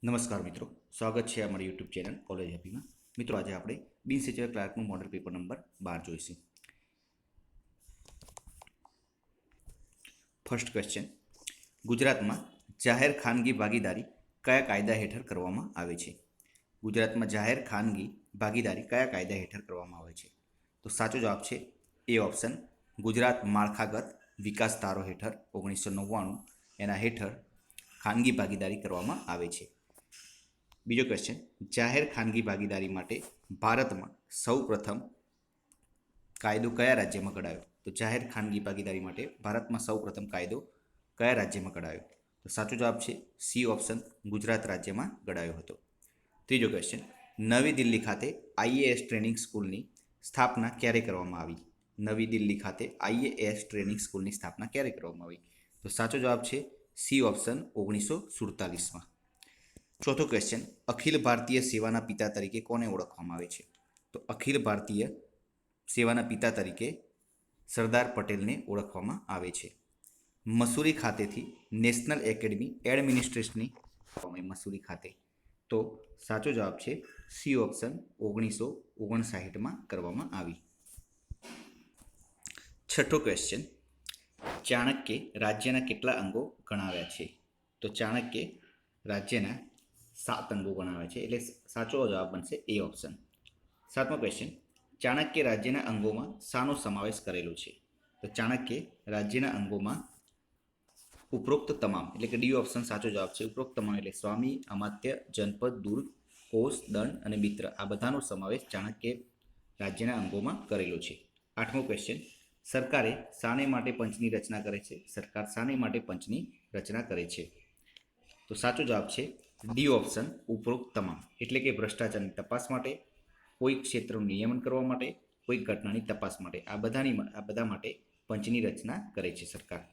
નમસ્કાર મિત્રો, સ્વાગત છે અમારી યુટ્યુબ ચેનલ કોલેજ હેપીમાં. મિત્રો, આજે આપણે બિન સચિવ ક્લાર્કનું મોડલ પેપર નંબર 12 જોઈશું. ફર્સ્ટ ક્વેશ્ચન: ગુજરાતમાં જાહેર ખાનગી ભાગીદારી કયા કાયદા હેઠળ કરવામાં આવે છે? ગુજરાતમાં જાહેર ખાનગી ભાગીદારી કયા કાયદા હેઠળ કરવામાં આવે છે? તો સાચો જવાબ છે એ ઓપ્શન, ગુજરાત માળખાગત વિકાસ ધારો હેઠળ 1999 એના હેઠળ ખાનગી ભાગીદારી કરવામાં આવે છે. બીજો ક્વેશ્ચન: જાહેર ખાનગી ભાગીદારી માટે ભારતમાં સૌ પ્રથમ કાયદો કયા રાજ્યમાં ઘડાયો? તો જાહેર ખાનગી ભાગીદારી માટે ભારતમાં સૌ પ્રથમ કાયદો કયા રાજ્યમાં ઘડાયો? તો સાચો જવાબ છે સી ઓપ્શન, ગુજરાત રાજ્યમાં ઘડાયો હતો. ત્રીજો ક્વેશ્ચન: નવી દિલ્હી ખાતે આઈએએસ ટ્રેનિંગ સ્કૂલની સ્થાપના ક્યારે કરવામાં આવી? નવી દિલ્હી ખાતે આઈએએસ ટ્રેનિંગ સ્કૂલની સ્થાપના ક્યારે કરવામાં આવી? તો સાચો જવાબ છે સી ઓપ્શન, 1947માં. ચોથો ક્વેશ્ચન: અખિલ ભારતીય સેવાના પિતા તરીકે કોને ઓળખવામાં આવે છે? તો અખિલ ભારતીય સેવાના પિતા તરીકે સરદાર પટેલને ઓળખવામાં આવે છે. મસૂરી ખાતેથી નેશનલ એકેડમી એડમિનિસ્ટ્રેશનની મસૂરી ખાતે. તો સાચો જવાબ છે સી ઓપ્શન, 1959માં કરવામાં આવી. છઠ્ઠો ક્વેશ્ચન: ચાણક્ય રાજ્યના કેટલા અંગો ગણાવ્યા છે? તો ચાણક્ય રાજ્યના 7 અંગો ગણાવ્યા છે, એટલે સાચો જવાબ બનશે એ ઓપ્શન. સાતમો ક્વેશ્ચન: ચાણક્ય રાજ્યના અંગોમાં શાનો સમાવેશ કરેલો છે? તો ચાણક્ય રાજ્યના અંગોમાં ઉપરોક્ત તમામ, એટલે કે ડી ઓપ્શન સાચો જવાબ છે. ઉપરોક્ત તમામ એટલે સ્વામી, અમાત્ય, જનપદ, દુર્ગ, કોષ, દંડ અને મિત્ર, આ બધાનો સમાવેશ ચાણક્ય રાજ્યના અંગોમાં કરેલો છે. આઠમો ક્વેશ્ચન: સરકારે શાને માટે પંચની રચના કરે છે? સરકાર શાને માટે પંચની રચના કરે છે? તો સાચો જવાબ છે ડી ઓપ્શન, ઉપરોક્ત તમામ, એટલે કે ભ્રષ્ટાચારની તપાસ માટે, કોઈ ક્ષેત્રનું નિયમન કરવા માટે, કોઈ ઘટનાની તપાસ માટે, આ બધા માટે પંચની રચના કરે છે સરકાર.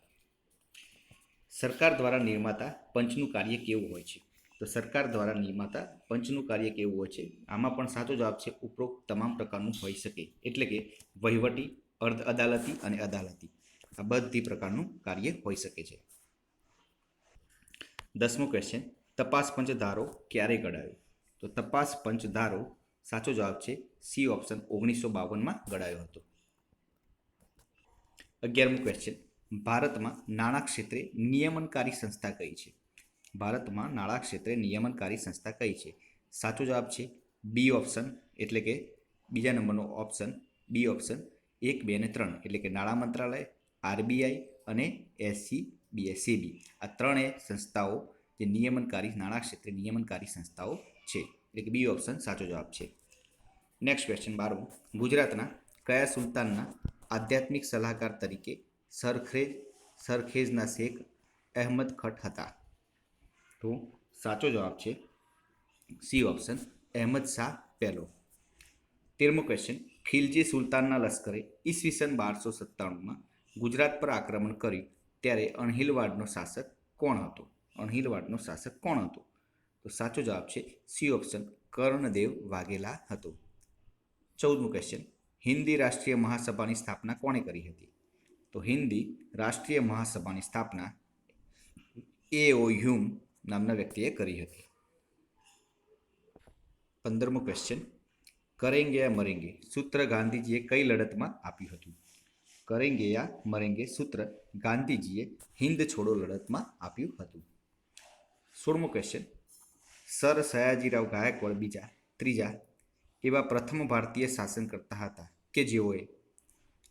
સરકાર દ્વારા નિર્માતા પંચનું કાર્ય કેવું હોય છે? તો સરકાર દ્વારા નિર્માતા પંચનું કાર્ય કેવું હોય છે? આમાં પણ સાચો જવાબ છે ઉપરોક્ત તમામ પ્રકારનું હોઈ શકે, એટલે કે વહીવટી, અર્ધ અદાલતી અને અદાલતી, આ બધી પ્રકારનું કાર્ય હોઈ શકે છે. 10મો ક્વેશ્ચન: તપાસ પંચ ધારો ક્યારે ઘડાયો? તો તપાસ પંચ ધારો સાચો જવાબ છે સી ઓપ્શન, 1952માં ઘડાયો હતો. 11મો ક્વેશ્ચન: ભારતમાં નાણાં ક્ષેત્રે નિયમનકારી સંસ્થા કઈ છે? ભારતમાં નાણાં ક્ષેત્રે નિયમનકારી સંસ્થા કઈ છે? સાચો જવાબ છે બી ઓપ્શન, એટલે કે બીજા નંબરનો ઓપ્શન, બી ઓપ્શન, 1, 2 અને 3, એટલે કે નાણાં મંત્રાલય, આરબીઆઈ અને સેબી, આ ત્રણેય સંસ્થાઓ જે નિયમનકારી નાણાં ક્ષેત્રે નિયમનકારી સંસ્થાઓ છે, એટલે કે બી ઓપ્શન સાચો જવાબ છે. નેક્સ્ટ ક્વેશ્ચન 12: ગુજરાતના કયા સુલતાનના આધ્યાત્મિક સલાહકાર તરીકે સરખેજના શેખ અહેમદ ખટ હતા? તો સાચો જવાબ છે સી ઓપ્શન, અહેમદ શાહ પહેલો. 13મો ક્વેશ્ચન: ખિલજી સુલતાનના લશ્કરે ઈસવીસન 1297માં ગુજરાત પર આક્રમણ કર્યું ત્યારે અણહિલવાડનો શાસક કોણ હતો? અણહિલવાડનો શાસક કોણ હતો? તો સાચો જવાબ છે સી ઓપ્શન, કર્ણદેવ વાઘેલા હતો. 14મો ક્વેશ્ચન: હિન્દી રાષ્ટ્રીય મહાસભાની સ્થાપના કોણે કરી હતી? તો હિન્દી રાષ્ટ્રીય મહાસભાની સ્થાપના એઓ હ્યુમ નામના વ્યક્તિએ કરી હતી. 15મો ક્વેશ્ચન: કરેંગે યા મરેંગે સૂત્ર ગાંધીજીએ કઈ લડતમાં આપ્યું હતું? કરેંગે યા મરેંગે સૂત્ર ગાંધીજીએ હિન્દ છોડો લડતમાં આપ્યું હતું. 16મો ક્વેશ્ચન: સર સયાજીરાવ ગાયકવાડ ત્રીજા એવા પ્રથમ ભારતીય શાસનકર્તા હતા કે જેઓએ,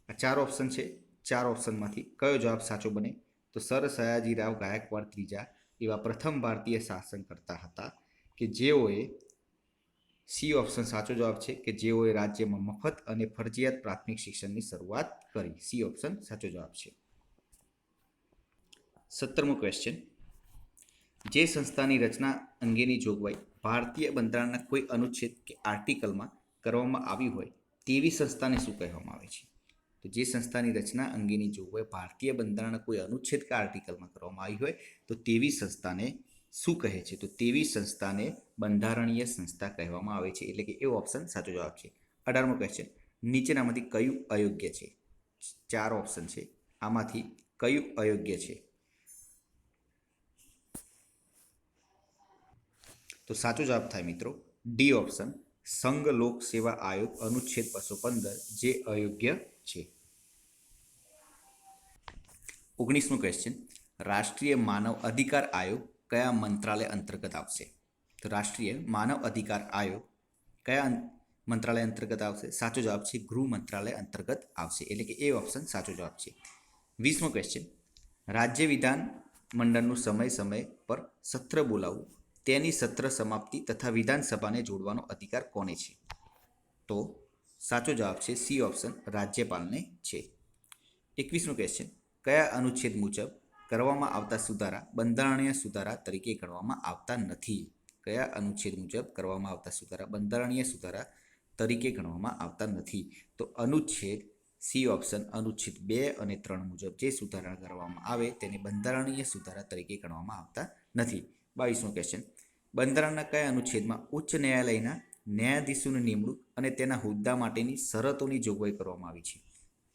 આ 4 ઓપ્શન છે, 4 ઓપ્શનમાંથી કયો જવાબ સાચો બને? તો સર સયાજીરાવ ગાયકવાડ ત્રીજા એવા પ્રથમ ભારતીય શાસનકર્તા હતા કે જેઓએ, સી ઓપ્શન સાચો જવાબ છે, કે જેઓએ રાજ્યમાં મફત અને ફરજિયાત પ્રાથમિક શિક્ષણની શરૂઆત કરી. સી ઓપ્શન સાચો જવાબ છે. 17મો ક્વેશ્ચન: જે સંસ્થાની રચના અંગેની જોગવાઈ ભારતીય બંધારણના કોઈ અનુચ્છેદ કે આર્ટિકલમાં કરવામાં આવી હોય તેવી સંસ્થાને શું કહેવામાં આવે છે? તો જે સંસ્થાની રચના અંગેની જોગવાઈ ભારતીય બંધારણના કોઈ અનુચ્છેદ કે આર્ટિકલમાં કરવામાં આવી હોય તો તેવી સંસ્થાને શું કહે છે? તો તેવી સંસ્થાને બંધારણીય સંસ્થા કહેવામાં આવે છે, એટલે કે એ ઓપ્શન સાચો જવાબ છે. 18મો ક્વેશ્ચન: નીચેનામાંથી કયું અયોગ્ય છે? 4 ઓપ્શન છે, આમાંથી કયું અયોગ્ય છે? તો સાચો જવાબ થાય મિત્રો ડી ઓપ્શન, સંઘ લોક સેવા આયોગ અનુચ્છેદ 215 જે અયોગ્ય છે. 19મો ક્વેશ્ચન, રાષ્ટ્રીય માનવ અધિકાર આયોગ કયા મંત્રાલય અંતર્ગત આવશે? તો રાષ્ટ્રીય માનવ અધિકાર આયોગ કયા મંત્રાલય અંતર્ગત આવશે? સાચો જવાબ છે ગૃહ મંત્રાલય અંતર્ગત આવશે, એટલે કે એ ઓપ્શન સાચો જવાબ છે. 20મો ક્વેશ્ચન, રાજ્ય વિધાન મંડળનું સમય સમય પર સત્ર બોલાવવું તેની સત્ર સમાપ્તિ તથા વિધાનસભાને જોડવાનો અધિકાર કોને છે? તો સાચો જવાબ છે સી ઓપ્શન, રાજ્યપાલને છે. 21મો ક્વેશ્ચન, કયા અનુચ્છેદ મુજબ કરવામાં આવતા સુધારા બંધારણીય સુધારા તરીકે ગણવામાં આવતા નથી? કયા અનુચ્છેદ મુજબ કરવામાં આવતા સુધારા બંધારણીય સુધારા તરીકે ગણવામાં આવતા નથી? તો અનુચ્છેદ સી ઓપ્શન, અનુચ્છેદ 2 અને 3 મુજબ જે સુધારા કરવામાં આવે તેને બંધારણીય સુધારા તરીકે ગણવામાં આવતા નથી. 22મો ક્વેશ્ચન, બંધારણના કયા અનુચ્છેદમાં ઉચ્ચ ન્યાયાલયના ન્યાયાધીશોની નિમણૂક અને તેના હોદ્દા માટેની શરતોની જોગવાઈ કરવામાં આવી છે?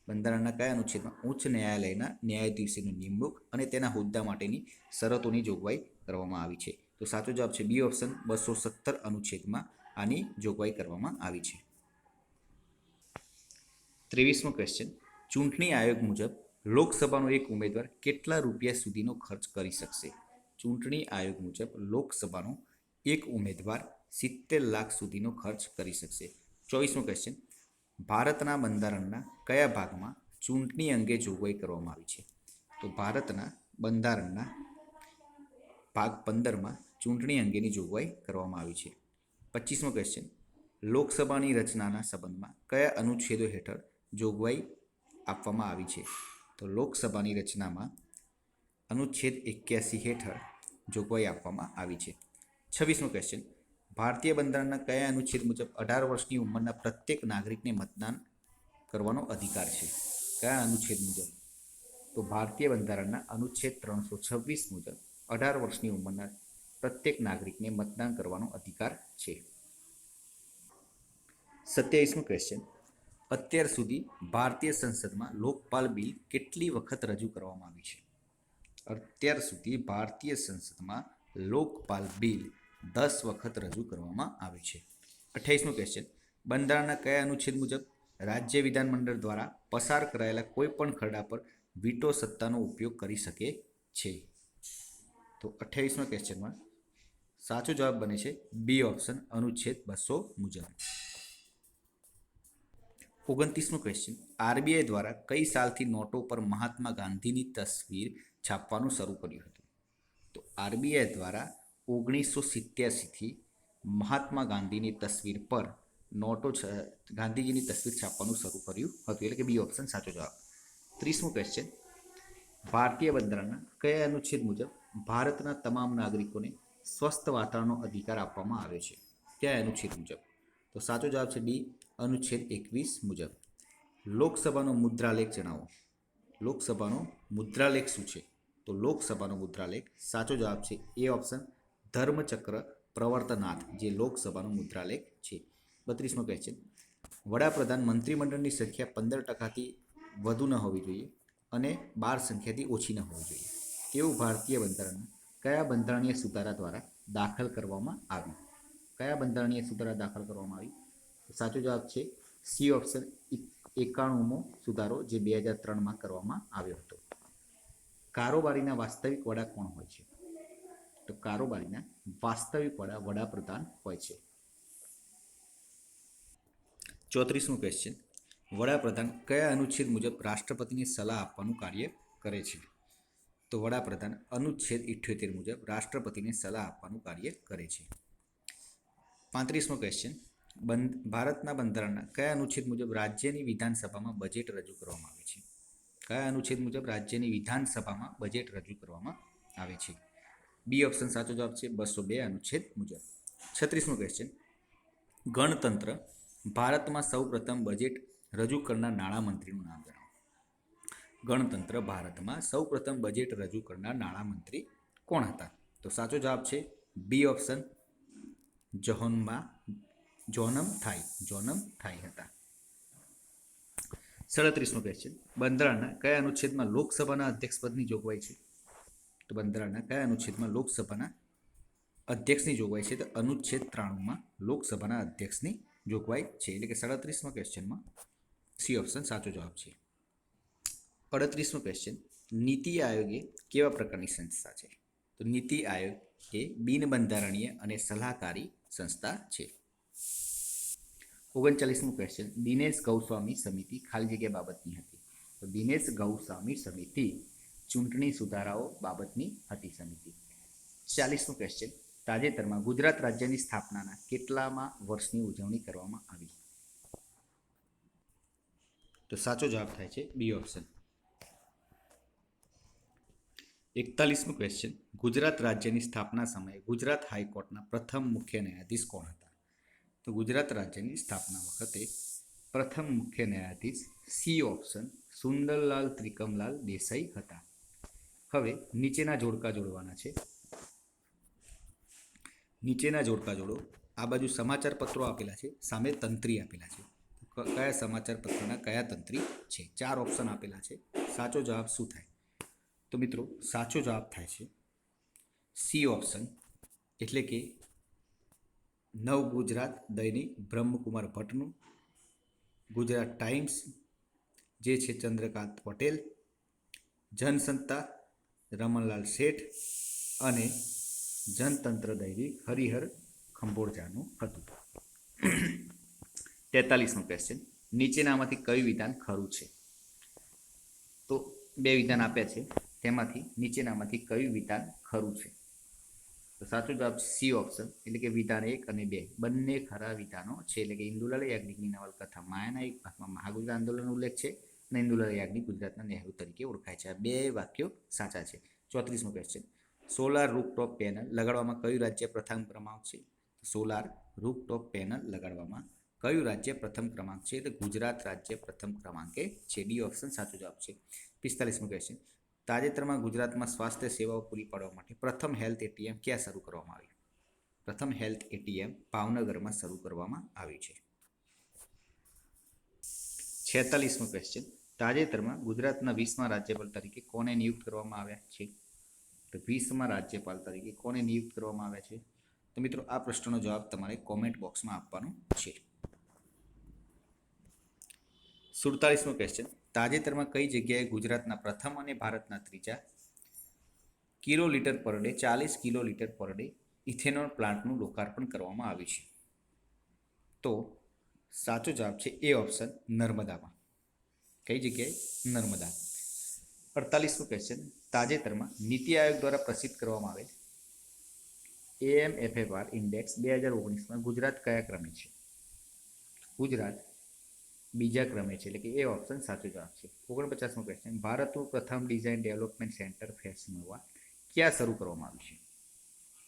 બંધારણના કયા અનુચ્છેદમાં ઉચ્ચ ન્યાયાલયના ન્યાયાધીશોની નિમણૂક અને તેના હોદ્દા માટેની શરતોની જોગવાઈ કરવામાં આવી છે? તો સાચો જવાબ છે બી ઓપ્શન, 217 અનુચ્છેદમાં આની જોગવાઈ કરવામાં આવી છે. 23મો ક્વેશ્ચન, ચૂંટણી આયોગ મુજબ લોકસભાનો એક ઉમેદવાર કેટલા રૂપિયા સુધીનો ખર્ચ કરી શકશે? ચૂંટણી આયોગ મુજબ લોકસભાનો એક ઉમેદવાર 70 લાખ સુધીનો ખર્ચ કરી શકશે. 24મો ક્વેશ્ચન, ભારતના બંધારણના કયા ભાગમાં ચૂંટણી અંગે જોગવાઈ કરવામાં આવી છે? તો ભારતના બંધારણના ભાગ 15માં ચૂંટણી અંગેની જોગવાઈ કરવામાં આવી છે. 25મો ક્વેશ્ચન, લોકસભાની રચનાના સંબંધમાં કયા અનુચ્છેદો હેઠળ જોગવાઈ આપવામાં આવી છે? તો લોકસભાની રચનામાં અનુચ્છેદ 81 હેઠળ જોગવાઈ આપવામાં આવી છે. 26મો ક્વેશ્ચન, ભારતીય બંધારણના કયા અનુચ્છેદ મુજબ 18 વર્ષની ઉંમરના પ્રત્યેક નાગરિકને મતદાન કરવાનો અધિકાર છે? કયા અનુચ્છેદ મુજબ? તો ભારતીય બંધારણના અનુચ્છેદ 326 મુજબ 18 વર્ષની ઉંમરના પ્રત્યેક નાગરિકને મતદાન કરવાનો અધિકાર છે. 27મો ક્વેશ્ચન, અત્યાર સુધી ભારતીય સંસદમાં લોકપાલ બિલ કેટલી વખત રજૂ કરવામાં આવી છે? અત્યાર સુધી ભારતીય સંસદમાં લોકપાલ બિલ 10 વખત રજૂ કરવામાં આવી છે. 28મો ક્વેશ્ચન, બંધારણના કયા અનુચ્છેદ મુજબ રાજ્ય વિધાનમંડળ દ્વારા પસાર કરાયેલા કોઈપણ ખરડા પર વીટો સત્તાનો ઉપયોગ કરી શકે છે? તો 28મા ક્વેશ્ચનમાં સાચો જવાબ બને છે બી ઓપ્શન, અનુચ્છેદ 200 મુજબ. 29મો ક્વેશ્ચન, આરબીઆઈ દ્વારા કઈ સાલથી નોટો પર મહાત્મા ગાંધીની તસવીર છાપવાનું શરૂ કર્યું હતું? તો આરબીઆઈ દ્વારા 1987થી મહાત્મા ગાંધીની તસવીર પર નોટો ગાંધીજીની તસવીર છાપવાનું શરૂ કર્યું હતું, એટલે કે બી ઓપ્શન સાચો જવાબ. 30મો ક્વેશ્ચન, ભારતીય બંધારણના કયા અનુચ્છેદ મુજબ ભારતના તમામ નાગરિકોને સ્વસ્થ વાતાવરણનો અધિકાર આપવામાં આવ્યો છે? કયા અનુચ્છેદ મુજબ? તો સાચો જવાબ છે ડી, અનુચ્છેદ 21 મુજબ. લોકસભાનો મુદ્રાલેખ જણાવો. લોકસભાનો મુદ્રાલેખ શું છે? તો લોકસભાનો મુદ્રાલેખ સાચો જવાબ છે એ ઓપ્શન, ધર્મચક્ર પ્રવર્તનાથ જે લોકસભાનો મુદ્રાલેખ છે. 32મો ક્વેશ્ચન, વડાપ્રધાન મંત્રીમંડળની સંખ્યા 15%થી વધુ ન હોવી જોઈએ અને 12 સંખ્યાથી ઓછી ન હોવી જોઈએ તેવું ભારતીય બંધારણના કયા બંધારણીય સુધારા દ્વારા દાખલ કરવામાં આવ્યું? કયા બંધારણીય સુધારા દાખલ કરવામાં આવી? સાચો જવાબ છે સી ઓપ્શન, 91મો સુધારો જે 2003માં કરવામાં આવ્યો હતો. કારોબારીના વાસ્તવિક વડા કોણ હોય છે? તો કારોબારીના વાસ્તવિક વડા વડાપ્રધાન હોય છે. 34મો ક્વેશ્ચન, વડાપ્રધાન કયા અનુચ્છેદ મુજબ રાષ્ટ્રપતિને સલાહ આપવાનું કાર્ય કરે છે? તો વડાપ્રધાન અનુચ્છેદ 78 મુજબ રાષ્ટ્રપતિને સલાહ આપવાનું કાર્ય કરે છે. 35મો ક્વેશ્ચન, ભારતના બંધારણના કયા અનુચ્છેદ મુજબ રાજ્યની વિધાનસભામાં બજેટ રજૂ કરવામાં આવે છે? કયા અનુચ્છેદ મુજબ રાજ્યની વિધાનસભામાં બજેટ રજૂ કરવામાં આવે છે? બી ઓપ્શન સાચો જવાબ છે 202 અનુચ્છેદ મુજબ. 36મો ક્વેશ્ચન, ગણતંત્ર ભારતમાં સૌપ્રથમ બજેટ રજૂ કરનાર નાણામંત્રીનું નામ જણાવો. ગણતંત્ર ભારતમાં સૌપ્રથમ બજેટ રજૂ કરનાર નાણામંત્રી કોણ હતા? તો સાચો જવાબ છે બી ઓપ્શન, જોનમ થાઈ હતા. 37મો ક્વેશ્ચન, બંધારણના કયા અનુચ્છેદમાં લોકસભાના અધ્યક્ષપદની જોગવાઈ છે? તો બંધારણના કયા અનુચ્છેદમાં લોકસભાના અધ્યક્ષની જોગવાઈ છે તો અનુચ્છેદ 93માં લોકસભાના અધ્યક્ષની જોગવાઈ છે. એટલે કે 37માં ક્વેશ્ચનમાં સી ઓપ્શન સાચો જવાબ છે. 38મો ક્વેશ્ચન, નીતિ આયોગ એ કેવા પ્રકારની સંસ્થા છે? તો નીતિ આયોગ એ બિનબંધારણીય અને સલાહકારી સંસ્થા છે. 39મો ક્વેશ્ચન, દિનેશ ગૌસ્વામી સમિતિ ખાલી જગ્યા બાબતની હતી. તો દિનેશ ગૌસ્વામી સમિતિ ચૂંટણી સુધારાઓ બાબતની હતી સમિતિ. 40મો ક્વેશ્ચન, તાજેતરમાં ગુજરાત રાજ્યની સ્થાપનાના કેટલામાં વર્ષની ઉજવણી કરવામાં આવી? તો સાચો જવાબ થાય છે બી ઓપ્શન. 41મો ક્વેશ્ચન, ગુજરાત રાજ્યની સ્થાપના સમયે ગુજરાત હાઈકોર્ટના પ્રથમ મુખ્ય ન્યાયાધીશ કોણ હતા? તો ગુજરાત રાજ્યની સ્થાપના વખતે પ્રથમ મુખ્ય ન્યાયાધીશ સી ઓપ્શન સુંદરલાલ ત્રિકમલાલ દેસાઈ હતા. હવે નીચેના જોડકા જોડવાના છે. નીચેના જોડકા જોડો. આ બાજુ સમાચાર પત્રો આપેલા છે, સામે તંત્રી આપેલા છે. કયા સમાચાર પત્રના કયા તંત્રી છે? 4 ઓપ્શન આપેલા છે. સાચો જવાબ શું થાય? તો મિત્રો સાચો જવાબ થાય છે સી ઓપ્શન, એટલે કે નવ ગુજરાત દૈનિક બ્રહ્મકુમાર ભટ્ટનું, ગુજરાત ટાઈમ્સ જે છે ચંદ્રકાંત પટેલ, જનસત્તા રમણલાલ શેઠ અને જનતંત્ર દૈનિક હરિહર ખંભોળજાનું હતું. 43મો ક્વેશ્ચન, નીચેનામાંથી કયું વિધાન ખરું છે? તો 2 વિધાન આપ્યા છે, તેમાંથી નીચેનામાંથી કયું વિધાન ખરું છે? તો સાચો જવાબ સી ઓપ્શન, એટલે કે વિધાન 1 અને 2 બંને ખરા વિધાનો છે. એટલે કે ઇન્દુલાલ યાજ્ઞિકની નવલકથા માયાના એક ભાગમાં મહાગુજરાત આંદોલનનો ઉલ્લેખ છે અને ઇન્દુલાલ યાજ્ઞિક ગુજરાતના નહેરુ તરીકે ઓળખાય છે. આ 2 વાક્યો સાચા છે. 34મો ક્વેશ્ચન, સોલાર રૂફટોપ પેનલ લગાડવામાં કયું રાજ્ય પ્રથમ ક્રમાંક છે? સોલાર રૂફટોપ પેનલ લગાડવામાં કયું રાજ્ય પ્રથમ ક્રમાંક છે? તો ગુજરાત રાજ્ય પ્રથમ ક્રમાંકે છે. ડી ઓપ્શન સાચો જવાબ છે. 45મો ક્વેશ્ચન, તાજેતરમાં ગુજરાતમાં સ્વાસ્થ્ય સેવાઓ પૂરી પાડવા માટે પ્રથમ હેલ્થ એટીએમ ક્યાં શરૂ કરવામાં આવ્યું? પ્રથમ હેલ્થ એટીએમ ભાવનગરમાં શરૂ કરવામાં આવ્યું છે. 46મો ક્વેશ્ચન, તાજેતરમાં ગુજરાતના 20મા રાજ્યપાલ તરીકે કોને નિયુક્ત કરવામાં આવ્યા છે? તો 20મા રાજ્યપાલ તરીકે કોને નિયુક્ત કરવામાં આવ્યા છે? તો મિત્રો આ પ્રશ્નનો જવાબ તમારે કોમેન્ટ બોક્સમાં આપવાનો છે. 47મો ક્વેશ્ચન, તાજેતરમાં કઈ જગ્યાએ ગુજરાતના પ્રથમ અને ભારતના ત્રીજા કિલોલીટર per day 40 કિલોલીટર per day ethanol પ્લાન્ટનું લોકાર્પણ કરવામાં આવ્યું છે? તો સાચો જવાબ છે એ ઓપ્શન નર્મદામાં. કઈ જગ્યાએ? નર્મદા. 48મો ક્વેશ્ચન, તાજેતરમાં નીતિ આયોગ દ્વારા પ્રસિદ્ધ કરવામાં આવેલ AMFFR ઇન્ડેક્સ 2019માં ગુજરાત કયા ક્રમે છે? ગુજરાત બીજા ક્રમે છે. એટલે કે એ ઓપ્શન સાચો જવાબ છે. 49મો ક્વેશ્ચન, ભારતનું પ્રથમ ડિઝાઇન ડેવલપમેન્ટ સેન્ટર ફેસનોવા ક્યાં શરૂ કરવામાં આવ્યું છે?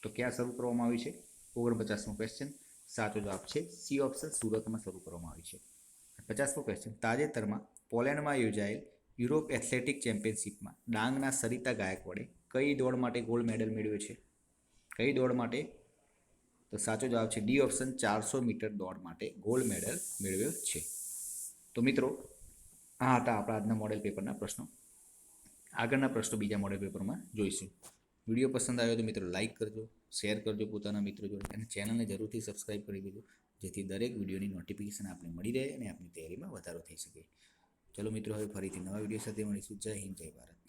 તો ક્યાં શરૂ કરવામાં આવ્યું છે? 49મો ક્વેશ્ચન સાચો જવાબ છે સી ઓપ્શન સુરતમાં શરૂ કરવામાં આવ્યું છે. 50મો ક્વેશ્ચન, તાજેતરમાં પોલેન્ડમાં યોજાયેલ યુરોપ એથ્લેટિક ચેમ્પિયનશિપમાં ડાંગના સરિતા ગાયકવાડે કઈ દોડ માટે ગોલ્ડ મેડલ મેળવ્યો છે? કઈ દોડ માટે? તો સાચો જવાબ છે ડી ઓપ્શન 400 મીટર દોડ માટે ગોલ્ડ મેડલ મેળવ્યો છે. તો મિત્રો આ હતા આપણા આજના મોડેલ પેપરના પ્રશ્નો. આગળના પ્રશ્નો બીજા મોડેલ પેપરમાં જોઈશું. વિડીયો પસંદ આવ્યો તો મિત્રો લાઇક કરજો, શેર કરજો પોતાના મિત્રો જોડે અને ચેનલને જરૂરથી સબસ્ક્રાઈબ કરી દેજો, જેથી દરેક વિડીયોની નોટિફિકેશન આપને મળી રહે અને આપની તૈયારીમાં વધારો થઈ શકે. ચલો મિત્રો, હવે ફરીથી નવા વિડીયો સાથે મળીશું. જય હિન્દ, જય ભારત.